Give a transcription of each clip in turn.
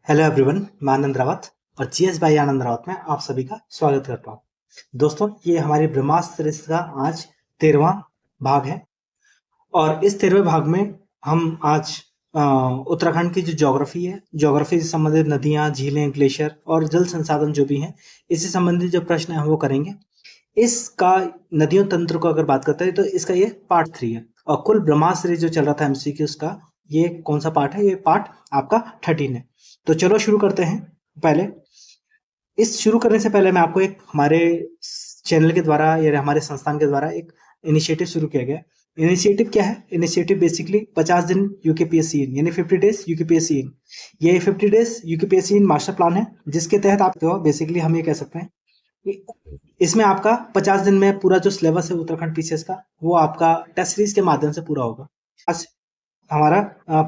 Hello everyone, मैं आनंद रावत और GS by आनंद रावत में आप सभी का स्वागत करता हूँ। दोस्तों, ये हमारी ब्रह्मास्त्र सीरीज का आज 13वां भाग है और इस 13वें भाग में हम आज उत्तराखंड की जो ज्योग्राफी से संबंधित नदियां, झीलें, ग्लेशियर और जल संसाधन जो भी हैं, इससे संबंधित जो प्रश्न है वो करेंगे। इसका नदियों तंत्र को अगर बात करते हैं तो इसका ये पार्ट 3 है और कुल ब्रह्मास्त्र सीरीज जो चल रहा था एमसीक्यूज का, ये कौन सा पार्ट है? ये पार्ट आपका 13 है। तो चलो शुरू करते हैं। पहले इस शुरू करने से पहले मैं आपको एक हमारे चैनल के द्वारा या हमारे संस्थान के द्वारा एक इनिशिएटिव शुरू किया गया। इनिशिएटिव क्या है? इनिशिएटिव बेसिकली 50 दिन यूकेपीएससी इन, यानी 50 डेज यूकेपीएससी इन। ये 50 days UKPSC in master plan है, जिसके तहत आप बेसिकली हम ये कह सकते हैं कि इसमें आपका 50 दिन में पूरा जो सिलेबस है उत्तराखंड पीसीएस का, वो आपका टेस्ट सीरीज के माध्यम से पूरा होगा। आज हमारा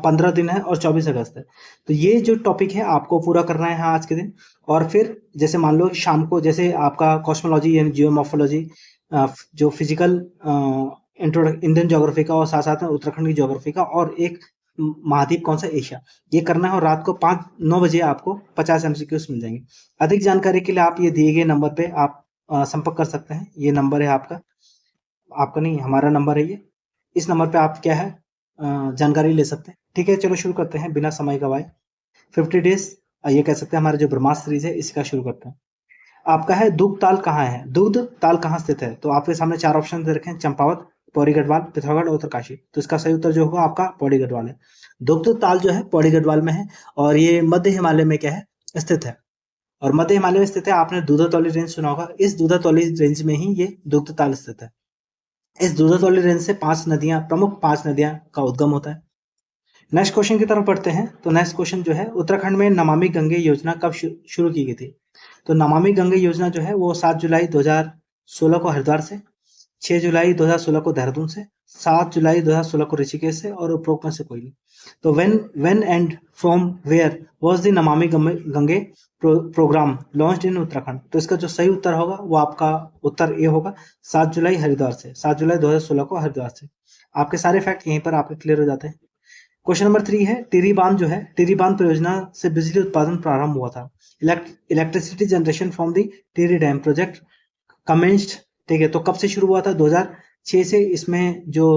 15 दिन है और 24 अगस्त है। तो ये जो टॉपिक है आपको पूरा करना है आज के दिन। और फिर जैसे मान लो शाम को जैसे आपका कॉस्मोलॉजी यानी जियोमॉर्फोलॉजी, जो फिजिकल इंडियन ज्योग्राफी का और साथ साथ में उत्तराखंड की ज्योग्राफी का, और एक महाद्वीप कौन सा, एशिया, ये करना है। और रात को 5-9 बजे आपको 50 एमसीक्यूज मिल जाएंगे। अधिक जानकारी के लिए आप ये दिए गए नंबर पे आप संपर्क कर सकते हैं। ये नंबर है आपका नहीं, हमारा नंबर है ये। इस नंबर पे आप क्या है जानकारी ले सकते हैं। ठीक है, चलो शुरू करते हैं बिना समय गवाए। 50 डेज ये कह सकते हैं हमारा जो ब्रह्मास्त्र सीरीज है, इसका शुरू करते हैं। आपका है दुग्ध ताल कहाँ है? दुग्ध ताल कहाँ स्थित है? तो आपके सामने 4 ऑप्शन दे रखे हैं: चंपावत, पौड़ी गढ़वाल, पिथौरागढ़ और उत्तरकाशी। तो इसका सही उत्तर जो होगा आपका पौड़ी गढ़वाल है। दुग्ध ताल जो है पौड़ी गढ़वाल में है और ये मध्य हिमालय में क्या है, स्थित है। और मध्य हिमालय में स्थित है। आपने दूधातौली रेंज सुना होगा, इस दूधातौली रेंज में ही ये दुग्ध ताल स्थित है। इस दूधातौली रेंज से प्रमुख 5 नदियां का उद्गम होता है। नेक्स्ट क्वेश्चन की तरफ बढ़ते हैं। तो नेक्स्ट क्वेश्चन जो है, उत्तराखंड में नमामि गंगे योजना कब शुरू की गई थी? तो नमामि गंगे योजना जो है वो 7 जुलाई 2016 को हरिद्वार से, 6 जुलाई 2016 को देहरादून से, 7 जुलाई 2016 को ऋषिकेश से और उपरोक्त में से कोई नहीं। तो when and from where was the Namami Gange programme launched in Uttarakhand? तो इसका जो सही उत्तर होगा वो आपका उत्तर ए होगा, 7 जुलाई हरिद्वार से, 7 जुलाई 2016 को हरिद्वार से। आपके सारे फैक्ट यहीं पर आपके क्लियर हो जाते हैं। क्वेश्चन नंबर 3 है, टिहरी बांध जो है, टिहरी बांध परियोजना से बिजली उत्पादन प्रारंभ हुआ था। Electricity generation from the Tehri dam project commenced. ठीक है, तो कब से शुरू हुआ था? 2006 से इसमें जो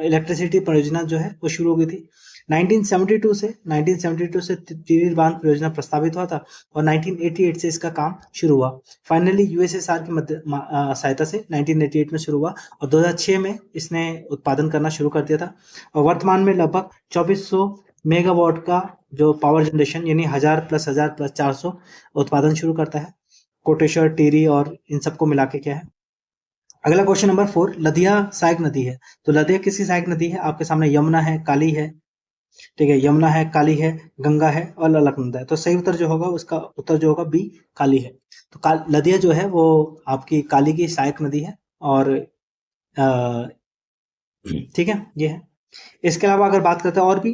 इलेक्ट्रिसिटी परियोजना जो है वो शुरू हो गई थी। 1972 से टिहरी बांध परियोजना प्रस्तावित हुआ था और 1988 से इसका काम शुरू हुआ। फाइनली यूएसएसआर की सहायता से 1988 में शुरू हुआ और 2006 में इसने उत्पादन करना शुरू कर दिया था। और वर्तमान में लगभग 2400 मेगावाट का जो पावर जनरेशन, यानी 1000 प्लस 400 उत्पादन शुरू करता है। कोटेश्वर, टिहरी और इन सबको मिला के क्या है। अगला क्वेश्चन नंबर 4, लदिया सहायक नदी है। तो लदिया किसकी सहायक नदी है? आपके सामने यमुना है, काली है। ठीक है, यमुना है, काली है, गंगा है और अलकनंदा है। तो सही उत्तर जो होगा, उसका उत्तर जो होगा बी, काली है। तो लदिया जो है वो आपकी काली की सहायक नदी है और ठीक है, ये है। इसके अलावा अगर बात करते हैं और भी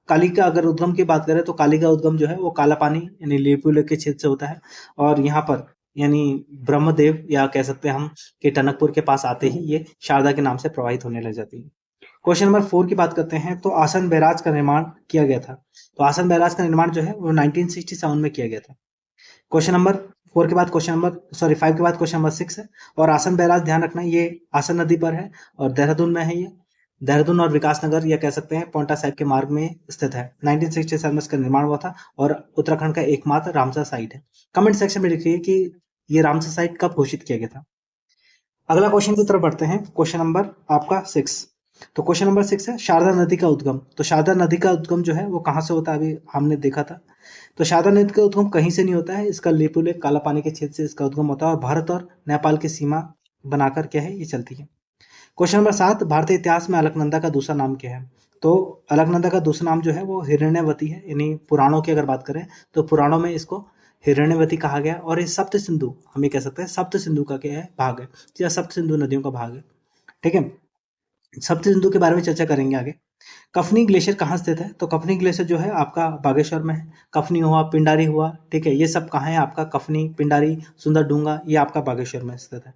काली का, अगर उद्गम की बात करें तो काली का उद्गम जो है वो काला पानी यानी लेपुले के क्षेत्र से होता है और यहाँ पर यानी ब्रह्मदेव या कह सकते हैं हम कि टनकपुर के पास आते ही ये शारदा के नाम से प्रवाहित होने लग जाती है। क्वेश्चन नंबर 4 की बात करते हैं। तो आसन बैराज का निर्माण किया गया था। तो आसन बैराज का निर्माण जो है वो 1967 में किया गया था। क्वेश्चन नंबर 4 के बाद क्वेश्चन नंबर 5 के बाद क्वेश्चन नंबर 6 है। और आसन बैराज ध्यान रखना, ये आसन नदी पर है और देहरादून में है। ये देहरादून और विकासनगर या कह सकते हैं पोंटा साहिब के मार्ग में स्थित है। 1967 में इसका निर्माण हुआ था और उत्तराखंड का एकमात्र रामसर साइट है। कमेंट सेक्शन में लिखिए कि ये रामसर साइट कब घोषित किया गया था। अगला क्वेश्चन की तरफ बढ़ते हैं। क्वेश्चन नंबर आपका 6। तो क्वेश्चन नंबर 6 है, शारदा नदी का उद्गम। तो शारदा नदी का उद्गम जो है वो कहाँ से होता है? अभी हमने देखा था। तो शारदा नदी का उद्गम कहीं से नहीं होता है, इसका लेपुलेख काला पानी के क्षेत्र से इसका उद्गम होता है और भारत और नेपाल की सीमा बनाकर क्या है, ये चलती है। क्वेश्चन नंबर 7, भारतीय इतिहास में अलकनंदा का दूसरा नाम क्या है? तो अलकनंदा का दूसरा नाम जो है वो हिरण्यवती है। यानी पुराणों की अगर बात करें तो पुराणों में इसको हिरण्यवती कहा गया और ये सप्त सिंधु, हम ये कह सकते हैं सप्त सिंधु का क्या है, भाग है, या सप्त सिंधु नदियों का भाग है। ठीक है, सप्त सिंधु के बारे में चर्चा करेंगे आगे। कफनी ग्लेशियर कहाँ स्थित है? तो कफनी ग्लेशियर जो है आपका बागेश्वर में है। कफनी हुआ, पिंडारी हुआ, ठीक है, ये सब कहाँ है आपका? कफनी, पिंडारी, सुंदरडूंगा, ये आपका बागेश्वर में स्थित है।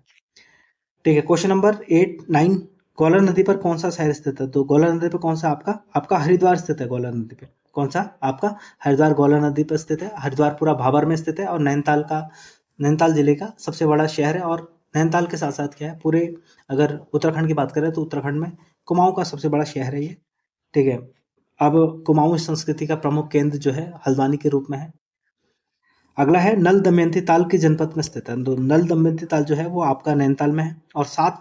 ठीक है, क्वेश्चन नंबर 8-9, गौलर नदी पर कौन सा शहर स्थित है? तो गौलर नदी पर कौन सा आपका हरिद्वार स्थित है गौलर नदी पे। कौन सा आपका हरिद्वार गौला नदी पर स्थित है। हरिद्वार पूरा भाबर में स्थित है और नैनीताल जिले का सबसे बड़ा शहर है। और नैनीताल के साथ साथ क्या है, पूरे अगर उत्तराखंड की बात करें तो उत्तराखंड में कुमाऊं का सबसे बड़ा शहर है ये। ठीक है, अब कुमाऊं संस्कृति का प्रमुख केंद्र जो है हल्द्वानी के रूप में है। अगला है नल दमयंती ताल की जनपद में स्थित है। तो नल दमयंती ताल जो है वो आपका नैनीताल में है। और 7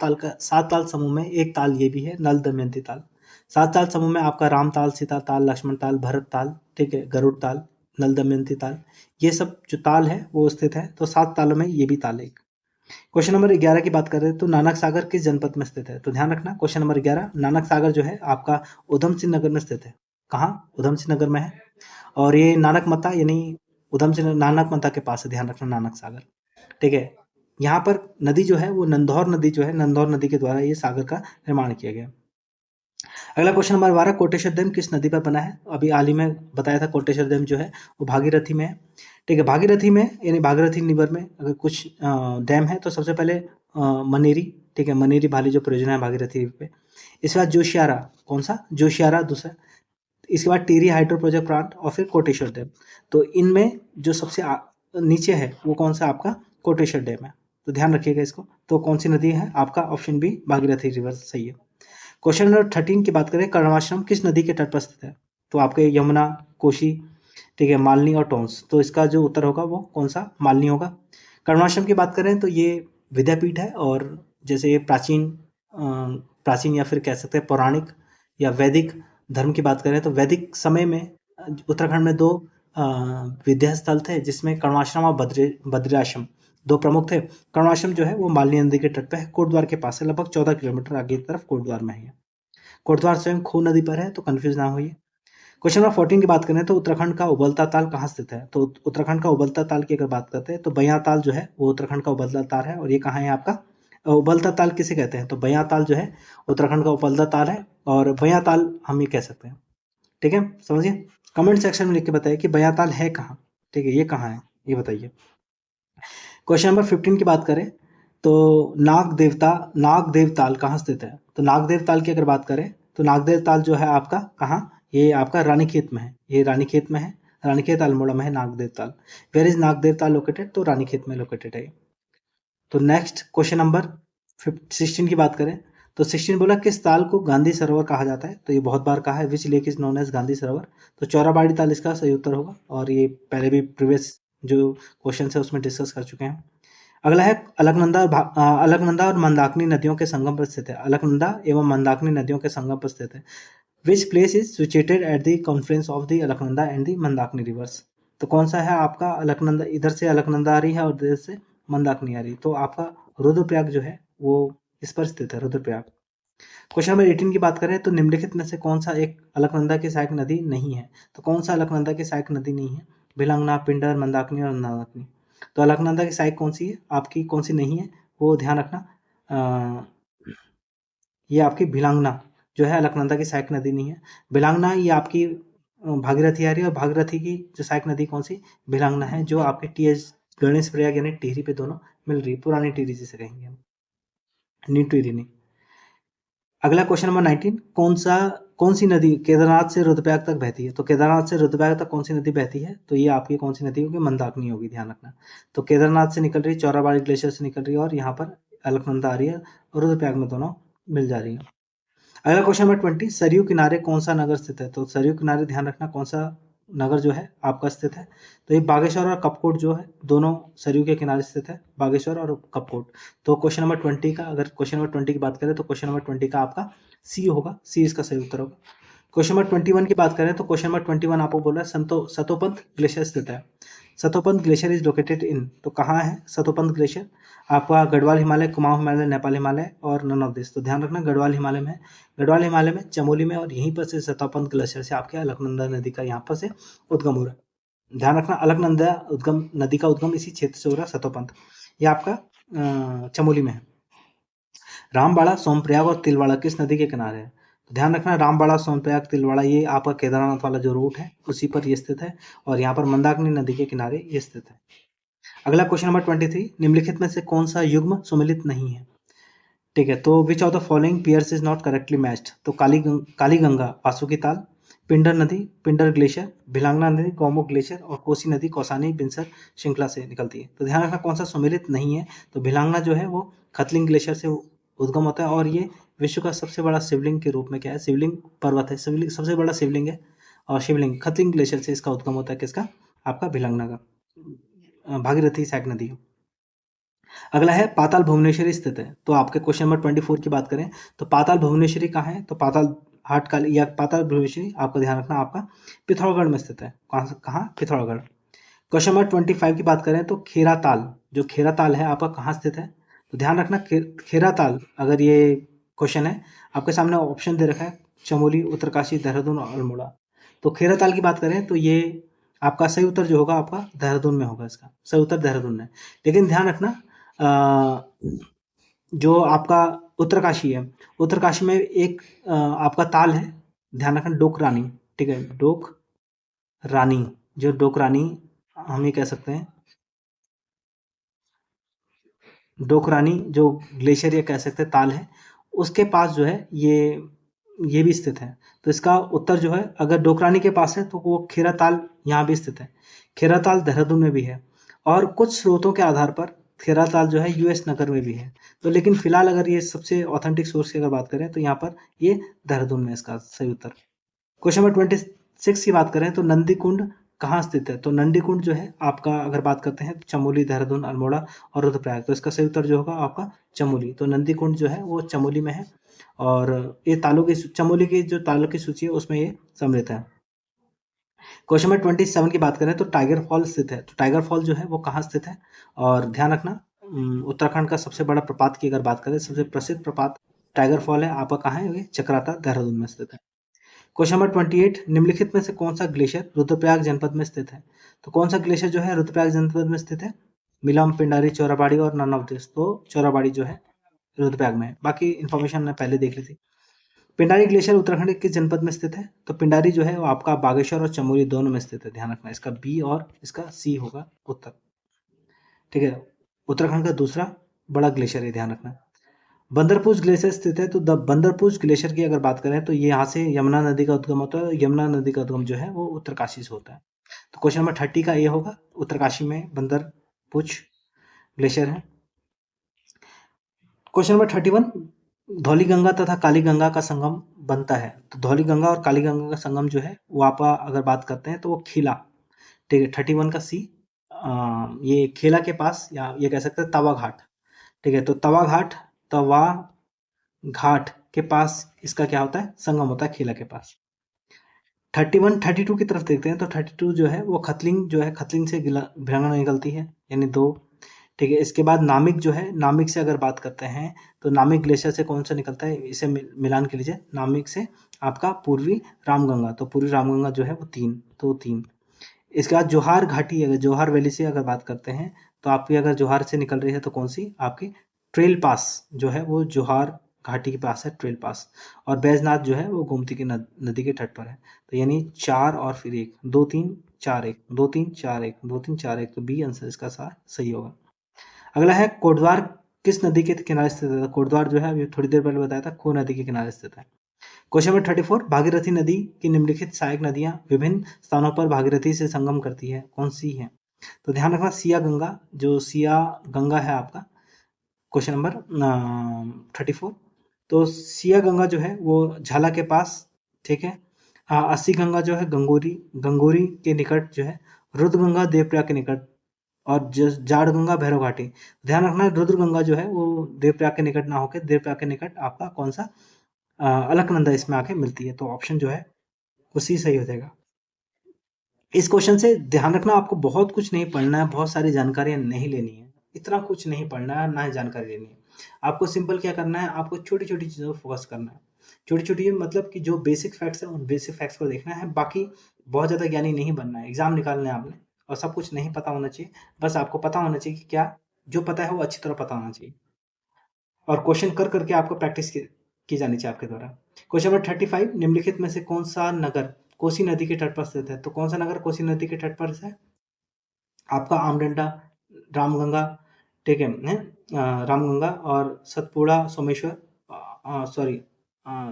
ताल समूह में एक ताल ये भी है, नल दमयंती ताल। 7 ताल समूह में आपका राम ताल, सीता ताल, लक्ष्मण ताल, भरत ताल, ठीक है, गरुड़ ताल, नल दमयंती ताल, ये सब जो ताल है वो स्थित है। तो 7 तालों में ये भी ताल है। क्वेश्चन नंबर 11 की बात करें तो नानक सागर किस जनपद में स्थित है। तो ध्यान रखना, क्वेश्चन नंबर 11, नानक सागर जो है आपका उधम सिंह नगर में स्थित है। कहाँ? उधम सिंह नगर में है। और ये नानक मता यानी उधम सिंह नानक मता के पास है, ध्यान रखना, नानक सागर। ठीक है, यहाँ पर नदी जो है वो नंदौर नदी जो है, नंदौर नदी के द्वारा ये सागर का निर्माण किया गया। अगला क्वेश्चन नंबर 12, कोटेश्वर डैम किस नदी पर बना है। अभी हाल ही में बताया था कोटेश्वर डैम जो है वो भागीरथी में है। ठीक है, भागीरथी में यानी भागीरथी रिवर में अगर कुछ डैम है तो सबसे पहले मनेरी, ठीक है, मनेरी भाली जो परियोजना है भागीरथी पे। इसके बाद जोशियारा, कौन सा? जोशियारा दूसरा। इसके बाद टिहरी हाइड्रो प्रोजेक्ट प्लांट और फिर कोटेश्वर डैम। तो इनमें जो सबसे नीचे है वो कौन सा? आपका कोटेश्वर डैम है। तो ध्यान रखिएगा इसको। तो कौन सी नदी है? आपका ऑप्शन बी भागीरथी रिवर सही है। क्वेश्चन नंबर 13 की बात करें, कर्णवाश्रम किस नदी के तट पर स्थित है। तो आपके यमुना, कोशी, ठीक है, मालनी और टोंस। तो इसका जो उत्तर होगा वो कौन सा? मालनी होगा। कर्णवाश्रम की बात करें तो ये विद्यापीठ है। और जैसे ये प्राचीन या फिर कह सकते हैं पौराणिक या वैदिक धर्म की बात करें तो वैदिक समय में उत्तराखंड में 2 विद्या स्थल थे, जिसमें कर्णवाश्रम और बद्रियाश्रम 2 प्रमुख थे। कर्णवाश्रम जो है वो मालनी नदी के तट पे है, कोटद्वार के पास है, लगभग 14 किलोमीटर आगे की तरफ कोटद्वार में है। कोटद्वार स्वयं खू नदी पर है, तो कंफ्यूज ना होइए। क्वेश्चन नंबर 14 की बात करें तो उत्तराखंड का उबलता ताल कहाँ स्थित है। तो उत्तराखंड का उबलता ताल की अगर बात करते हैं तो बयां ताल जो है वो उत्तराखंड का उबलता ताल है। और ये कहाँ है आपका? उबलता ताल किसे कहते हैं? तो बयां ताल जो है उत्तराखंड का उबलता ताल है। और बयां ताल हम ये कह सकते हैं। ठीक है, समझिए। कमेंट सेक्शन में लिख के बताइए कि बयां ताल है कहाँ। ठीक है, ये कहाँ है ये बताइए। क्वेश्चन नंबर 15 की बात करें तो नागदेव ताल कहाँ स्थित है। तो नागदेव ताल की अगर बात करें तो नागदेव ताल जो है आपका कहाँ? ये आपका रानीखेत में है। ये रानीखेत में है, रानीखेत अल्मोड़ा में है नागदेव ताल। वेयर इज नागदेव ताल लोकेटेड? तो रानीखेत में लोकेटेड है। तो नेक्स्ट क्वेश्चन नंबर 16 की बात करें तो 16 बोला किस ताल को गांधी सरोवर कहा जाता है। तो ये बहुत बार कहा है, which lake is known as Gandhi Sarovar. तो चौराबाड़ी ताल इसका सही उत्तर होगा। और ये पहले भी प्रीवियस जो क्वेश्चन है उसमें डिस्कस कर चुके हैं। अगला है अलकनंदा और मंदाकिनी नदियों के संगम पर स्थित है। अलकनंदा एवं मंदाकिनी नदियों के संगम पर स्थित है। Which place is situated at the Confluence of the Alaknanda and the Mandakini reverse. तो कौन सा है आपका? अलकनंदा, इधर से अलकनंदा आ रही है और इधर से मंदाकिनी आ रही है। तो आपका रुद्रप्रयाग जो है वो इस पर स्थित है, रुद्रप्रयाग। क्वेश्चन नंबर 18 की बात करें तो निम्नलिखित में से कौन सा एक अलकनंदा की सहायक नदी नहीं है। तो कौन सा अलकनंदा की सहायक नदी नहीं है? भिलंगना, पिंडर, मंदाकिनी और मंदाकिनी। तो अलकनंदा की सहायक कौन सी है आपकी, कौन सी नहीं है वो ध्यान रखना। ये आपकी भिलांगना जो है अलकनंदा की सहायक नदी नहीं है। भिलांगना ये आपकी भागीरथी आ रही है। और भागीरथी की जो सहायक नदी कौन सी? भिलांगना है, जो आपके टीएच गणेश प्रयाग यानी टिहरी पे दोनों मिल रही है, पुरानी टिहरी जिसे कहेंगे हम, न्यू टिहरी नहीं। अगला क्वेश्चन नंबर 19, कौन सी नदी केदारनाथ से रुद्रप्रयाग तक बहती है। तो केदारनाथ से रुद्रप्रयाग तक कौन सी नदी बहती है? तो ये आपकी कौन सी नदी होगी? मंदाकिनी होगी, ध्यान रखना। तो केदारनाथ से निकल रही है, चौराबाड़ी ग्लेशियर से निकल रही है और यहाँ पर अलकनंदा आ रही है और रुद्रप्रयाग में दोनों मिल जा रही है। अगला क्वेश्चन नंबर 20, सरयू किनारे कौन सा नगर स्थित है। तो सरयू किनारे ध्यान रखना कौन सा नगर जो है आपका स्थित है। तो ये बागेश्वर और कपकोट जो है दोनों सरयू के किनारे स्थित है, बागेश्वर और कपकोट। तो क्वेश्चन नंबर 20 का, अगर क्वेश्चन नंबर 20 की बात करें तो क्वेश्चन नंबर 20 का आपका सी होगा, सी इसका सही उत्तर होगा। क्वेश्चन नंबर 21 की बात करें तो क्वेश्चन नंबर 21 आपको बोला सतोपंथ ग्लेशियर स्थित है। Satopanth glacier is located in, तो कहाँ है सतोपंथ ग्लेशियर? आपका गढ़वाल हिमालय, कुमाऊं हिमालय, नेपाल हिमालय और नन ऑफ दिस। तो ध्यान रखना गढ़वाल हिमालय में है, गढ़वाल हिमालय में चमोली में, और यहीं पर से सतोपंथ ग्लेशियर से आपके अलकनंदा नदी का यहाँ पर से उद्गम हो रहा है। ध्यान रखना अलकनंदा उद्गम नदी का उद्गम इसी क्षेत्र से हो रहा है, सतोपंथ। ये आपका चमोली में है। रामबाड़ा, सोमप्रयाग और तिलवाड़ा किस नदी के किनारे है। तो ध्यान रखना रामबाड़ा, सोमप्रयाग, तिलवाड़ा ये आपका केदारनाथ वाला जो रूट है उसी पर ये स्थित है। और यहाँ पर मंदाकिनी नदी के किनारे ये स्थित है। अगला क्वेश्चन नंबर 23, निम्नलिखित में से कौन सा युग्म सुमेलित नहीं है। ठीक है, तो which of the following pairs is not correctly matched. तो काली गंगा वासुकी ताल, पिंडर नदी, पिंडर ग्लेशियर, भिलांगना नदी, गोमुख ग्लेशियर और कोसी नदी कौसानी बिनसर श्रृंखला से निकलती है। तो ध्यान रखना कौन सा सम्मिलित नहीं है। तो भिलांगना जो है वो खतलिंग ग्लेशियर से उद्गम होता है और ये विश्व का सबसे बड़ा शिवलिंग के रूप में क्या है, शिवलिंग पर्वत है, शिवलिंग सबसे बड़ा शिवलिंग है। और शिवलिंग खतलिंग ग्लेशियर से इसका उद्गम होता है, किसका, आपका भिलांगना का। भागीरथी सहायक नदी। अगला है पाताल भुवनेश्वरी स्थित है। तो आपके क्वेश्चन नंबर 24 की बात करें तो पाताल भुवनेश्वरी कहाँ है, तो पाताल हाट काली या पाताल भुवनेश्वरी आपका ध्यान रखना आपका पिथौरागढ़ में स्थित है। कहाँ, पिथौरागढ़। क्वेश्चन नंबर 25 की बात करें तो खेराताल, जो खेराताल है आपका कहाँ स्थित है, तो ध्यान रखना खेराताल, अगर ये क्वेश्चन है आपके सामने ऑप्शन दे रखा है चमोली, उत्तरकाशी, देहरादून और अल्मोड़ा। तो खेराताल की बात करें तो ये आपका सही उत्तर जो होगा आपका देहरादून में होगा, इसका सही उत्तर देहरादून में। लेकिन ध्यान रखना जो आपका उत्तरकाशी है, उत्तरकाशी में एक आपका ताल है, ध्यान रखना डोक रानी, ठीक है, डोक रानी, जो डोक रानी हम ये कह सकते हैं, डोकरानी जो ग्लेशियर या कह सकते हैं ताल है, उसके पास जो है ये भी स्थित है। तो इसका उत्तर जो है, अगर डोकरानी के पास है तो वो खेरा ताल यहाँ भी स्थित है। खेरा ताल देहरादून में भी है और कुछ स्रोतों के आधार पर खेरा ताल जो है यूएस नगर में भी है। तो लेकिन फिलहाल अगर ये सबसे ऑथेंटिक सोर्स की अगर बात करें तो यहाँ पर ये देहरादून में इसका सही उत्तर। क्वेश्चन नंबर 26 की बात करें तो नंदी कुंड कहाँ स्थित है, तो नंदी कुंड जो है आपका अगर बात करते हैं तो चमोली, देहरादून, अल्मोड़ा और रुद्रप्रयाग। तो इसका सही उत्तर जो होगा आपका चमोली। तो नंदी कुंड जो है वो चमोली में है और ये तालों की चमोली की जो तालों की सूची है उसमें ये सम्मिलित है। क्वेश्चन नंबर 27 की बात करें तो टाइगर फॉल स्थित है। तो टाइगर फॉल जो है वो कहाँ स्थित है, और ध्यान रखना उत्तराखंड का सबसे बड़ा प्रपात की अगर बात करें, सबसे प्रसिद्ध प्रपात टाइगर फॉल है आपका कहाँ है, ये चक्राता, देहरादून में स्थित है। क्वेश्चन नंबर 28, निम्नलिखित में से कौन सा ग्लेशियर रुद्रप्रयाग जनपद में स्थित है। तो कौन सा ग्लेशियर जो है रुद्रप्रयाग जनपद में स्थित है, मिलम, पिंडारी, चौराबाड़ी और नन ऑफ दिस। तो चौराबाड़ी जो है रुद्रप्रयाग में है, बाकी इन्फॉर्मेशन मैं पहले देख ली थी। पिंडारी ग्लेशियर उत्तराखंड के किस जनपद में स्थित है, तो पिंडारी जो है वो आपका बागेश्वर और चमोली दोनों में स्थित है। ध्यान रखना इसका बी और इसका सी होगा उत्तर, ठीक है। उत्तराखंड का दूसरा बड़ा ग्लेशियर है, ध्यान रखना। बंदरपूछ ग्लेशियर स्थित है। तो द बंदरपूछ ग्लेशियर की अगर बात करें तो ये यहाँ से यमुना नदी का उद्गम होता है। यमुना नदी का उद्गम जो है वो उत्तरकाशी से होता है। तो क्वेश्चन नंबर 30 का ये होगा, उत्तरकाशी में बंदरपूछ ग्लेशियर है। क्वेश्चन नंबर 31, धौली गंगा तथा काली गंगा का संगम बनता है। तो धौली गंगा और काली गंगा का संगम जो है वो आप अगर बात करते हैं तो वो खीला, ठीक है, 31 का सी, ये खेला के पास या ये कह सकते हैं तवा घाट, ठीक है। तो तवा घाट के पास इसका क्या होता है, संगम होता है खेला के पास। 31 32 की तरफ देखते हैं तो 32 जो है वो खतलिंग जो है, खतलिंग से भिलांगना निकलती है, यानी दो, ठीक है। इसके बाद नामिक जो है, नामिक से अगर बात करते हैं तो नामिक ग्लेशियर से कौन सा निकलता है, इसे मिलान के लीजिए, नामिक से आपका पूर्वी रामगंगा। तो पूर्वी रामगंगा जो है वो तीन। इसके बाद जोहार घाटी, अगर जोहार वैली से अगर बात करते हैं तो आपकी अगर जोहार से निकल रही है तो कौन सी, आपकी ट्रेल पास जो है वो जोहार घाटी के पास है, ट्रेल पास। और बैजनाथ जो है वो गोमती की नदी के तट पर है। तो यानी 4 और फिर 1, 2 3 4 1, 2 3 4 1, 2 3 4 1। तो बी आंसर इसका सही होगा। अगला है कोटद्वार किस नदी के किनारे स्थित है। कोटद्वार जो है अभी थोड़ी देर पहले बताया था, खो नदी के किनारे स्थित है। क्वेश्चन नंबर 34, भागीरथी नदी की निम्नलिखित सहायक नदियां विभिन्न स्थानों पर भागीरथी से संगम करती है, कौन सी है। तो ध्यान रखना सिया गंगा, जो सिया गंगा है आपका क्वेश्चन नंबर 34। तो सिया गंगा जो है वो झाला के पास, ठीक है। अस्सी गंगा जो है गंगोरी के निकट जो है, रुद्र गंगा देवप्रयाग के निकट, और जाड़ गंगा भैरव घाटी। ध्यान रखना रुद्र गंगा जो है वो देवप्रयाग के निकट ना होकर देवप्रयाग के निकट आपका कौन सा, अलकनंदा इसमें आके मिलती है। तो ऑप्शन जो है उसी सही हो जाएगा। इस क्वेश्चन से ध्यान रखना आपको बहुत कुछ नहीं पढ़ना है, बहुत सारी जानकारियां नहीं लेनी है, इतना कुछ नहीं पढ़ना है, ना ही जानकारी लेनी है। आपको सिंपल क्या करना है, आपको छोटी छोटी चीज़ों पर फोकस करना है। छोटी छोटी मतलब कि जो बेसिक फैक्ट्स है उन बेसिक फैक्ट्स को देखना है, बाकी बहुत ज़्यादा ज्ञानी नहीं बनना है। एग्जाम निकालना है आपने और सब कुछ नहीं पता होना चाहिए, बस आपको पता होना चाहिए कि क्या जो पता है वो अच्छी तरह पता होना चाहिए, और क्वेश्चन कर करके आपको प्रैक्टिस की जानी चाहिए आपके द्वारा। क्वेश्चन नंबर 35, निम्नलिखित में से कौन सा नगर कोसी नदी के तट पर स्थित है। तो कौन सा नगर कोसी नदी के तट पर है, आपका आमडंडा, रामगंगा, ठीक है, रामगंगा और सतपुड़ा, सोमेश्वर, सॉरी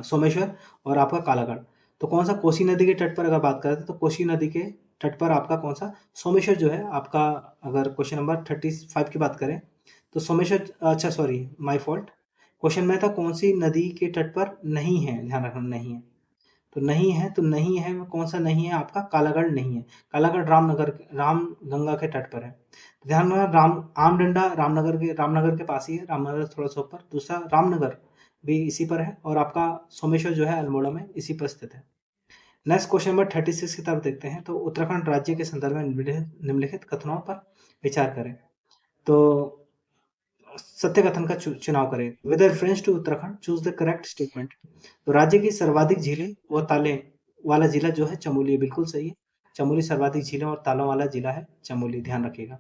सोमेश्वर और आपका कालागढ़। तो कौन सा कोसी नदी के तट पर अगर बात करते हैं तो कोसी नदी के तट पर आपका कौन सा सोमेश्वर जो है आपका, अगर क्वेश्चन नंबर 35 की बात करें तो सोमेश्वर, अच्छा सॉरी माय फॉल्ट, क्वेश्चन में था कौन सी नदी के तट पर नहीं है, ध्यान रखना नहीं है, तो नहीं है, तो नहीं है कौन सा नहीं है आपका, कालागढ़ नहीं है। कालागढ़ रामनगर, राम गंगा के तट पर है। तो ध्यान रखना राम आमडंडा रामनगर के पास ही है, रामनगर थोड़ा सा ऊपर, दूसरा रामनगर भी इसी पर है, और आपका सोमेश्वर जो है अल्मोड़ा में इसी पर स्थित है। नेक्स्ट क्वेश्चन नंबर 36 की तरफ देखते हैं। तो उत्तराखंड राज्य के संदर्भ में निम्नलिखित कथनों पर विचार करें। तो सत्य कथन का चुनाव करें। With reference to Uttarakhand choose the correct statement. तो राज्य की सर्वाधिक झीलें व ताले वाला जिला जो है चमोली है, बिल्कुल सही है। चमोली सर्वाधिक झीलें और तालों वाला जिला है चमोली, ध्यान रखिएगा।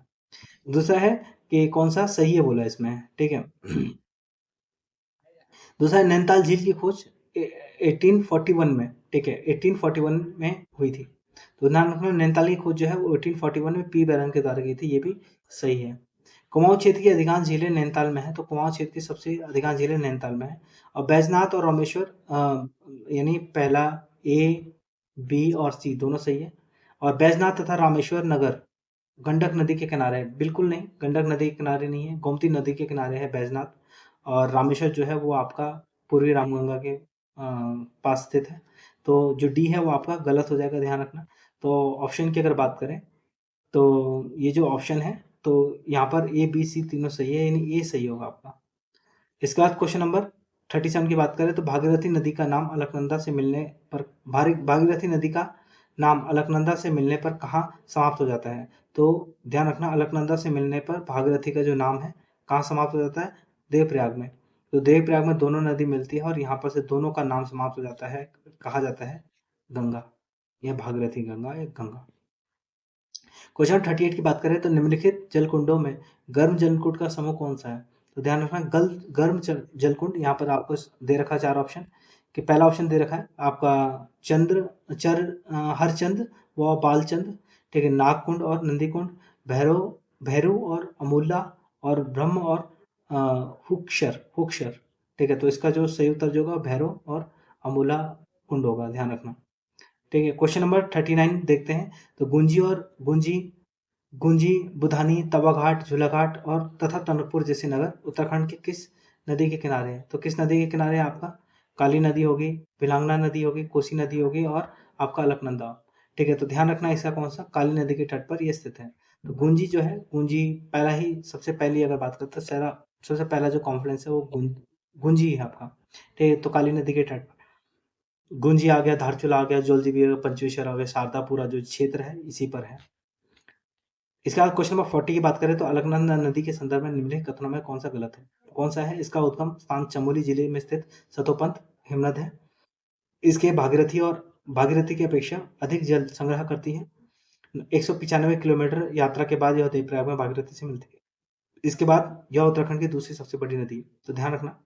दूसरा है कि कौन सा सही है बोला इसमें, ठीक है। दूसरा है नैनीताल झील की खोज 1841 में, ठीक है, 1841 में हुई थी। तो ध्यान रखना नैनीताल की खोज जो है वो 1841 में पी बैरन के द्वारा की थी, ये भी सही है। कुमाऊं क्षेत्र की अधिकांश झीलें नैनीताल में है, तो कुमाऊं क्षेत्र की सबसे अधिकांश झीलें नैनीताल में है। और बैजनाथ और रामेश्वर यानी पहला ए बी और सी दोनों सही है। और बैजनाथ तथा रामेश्वर नगर गंडक नदी के किनारे है, बिल्कुल नहीं, गंडक नदी के किनारे नहीं है, गोमती नदी के किनारे है बैजनाथ। और रामेश्वर जो है वो आपका पूर्वी रामगंगा के पास स्थित है। तो जो डी है वो आपका गलत हो जाएगा, ध्यान रखना। तो ऑप्शन की अगर बात करें तो ये जो ऑप्शन है, तो यहाँ पर ए बी सी तीनों सही है, यानी ए सही होगा आपका। इसके बाद क्वेश्चन नंबर 37 की बात करें तो भागीरथी नदी का नाम अलकनंदा से मिलने पर, भागीरथी नदी का नाम अलकनंदा से मिलने पर कहाँ समाप्त हो जाता है। तो ध्यान रखना अलकनंदा से मिलने पर भागीरथी का जो नाम है कहाँ समाप्त हो जाता है, देवप्रयाग में। तो देवप्रयाग में दोनों नदी मिलती है और यहाँ पर से दोनों का नाम समाप्त हो जाता है, कहा जाता है गंगा, यह भागीरथी गंगा या गंगा। क्वेश्चन 38 की बात करें तो निम्नलिखित जलकुंडों में गर्म जलकुंड का समूह कौन सा है। तो ध्यान रखना गर्म जलकुंड, यहाँ पर आपको दे रखा है 4 ऑप्शन, कि पहला ऑप्शन दे रखा है आपका हरचंद व बालचंद, ठीक है, नागकुंड और नंदीकुंड, भैरव भैरव और अमूला, और ब्रह्म और हुक्षर हुक्षर, ठीक है। तो इसका जो सही उत्तर जो होगा भैरव और अमूला कुंड होगा, ध्यान रखना, ठीक है। क्वेश्चन नंबर 39 देखते हैं। तो गुंजी, बुधानी, तवाघाट, झूलाघाट और तथा टनकपुर जैसे नगर उत्तराखंड के किस नदी के किनारे हैं। तो किस नदी के किनारे है आपका, काली नदी होगी, बिलांगना नदी होगी, कोसी नदी होगी और आपका अलकनंदा, ठीक है। तो ध्यान रखना इसका कौन सा, काली नदी के तट पर ये स्थित है। तो गुंजी जो है, गुंजी पहला ही सबसे पहली अगर बात करते हैं सबसे पहला जो कॉन्फ्रेंस है वो गुंजी है आपका, ठीक है। तो काली नदी के तट पर गुंजी आ गया, धारचूला आ गया, जोलजीबी आ गया, पंचेश्वर आ गया, शारदा पूरा जो क्षेत्र है इसी पर है। इसके बाद क्वेश्चन नंबर 40 की बात करें तो अलकनंदा नदी के संदर्भ में निम्नलिखित कथनों में कौन सा गलत है। कौन सा है, इसका उद्गम स्थान चमोली जिले में स्थित सतोपंथ हिमनद है। इसके भागीरथी की अपेक्षा अधिक जल संग्रह करती है। 195 किलोमीटर यात्रा के बाद यह देवप्रयाग में भागीरथी से मिलती है। इसके बाद यह उत्तराखंड की दूसरी सबसे बड़ी नदी है। तो ध्यान रखना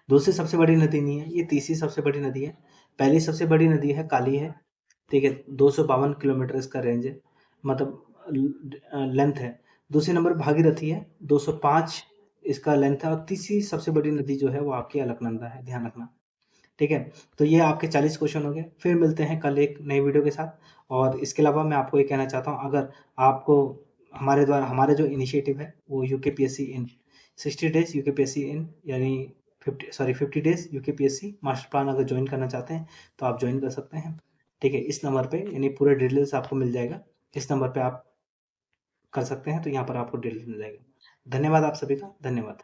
दूसरी सबसे बड़ी नदी नहीं है, ये तीसरी सबसे बड़ी नदी है। पहली सबसे बड़ी नदी है काली है, ठीक है, 252 किलोमीटर इसका रेंज है, मतलब लेंथ है। दूसरी नंबर भागीरथी है, 205 इसका लेंथ है। और तीसरी सबसे बड़ी नदी जो है वो आपकी अलकनंदा है, ध्यान रखना, ठीक है। तो ये आपके 40 क्वेश्चन हो गए। फिर मिलते हैं कल एक नई वीडियो के साथ। और इसके अलावा मैं आपको ये कहना चाहता हूँ, अगर आपको हमारे जो इनिशिएटिव है वो यूकेपीएससी इन 60 डेज यूकेपीएससी इन यानी 50 डेज यूकेपीएससी मास्टर प्लान अगर ज्वाइन करना चाहते हैं तो आप ज्वाइन कर सकते हैं, ठीक है। इस नंबर पे यानी पूरे डिटेल्स आपको मिल जाएगा, इस नंबर पे आप कर सकते हैं, तो यहाँ पर आपको डिटेल्स मिल जाएगा। धन्यवाद आप सभी का, धन्यवाद।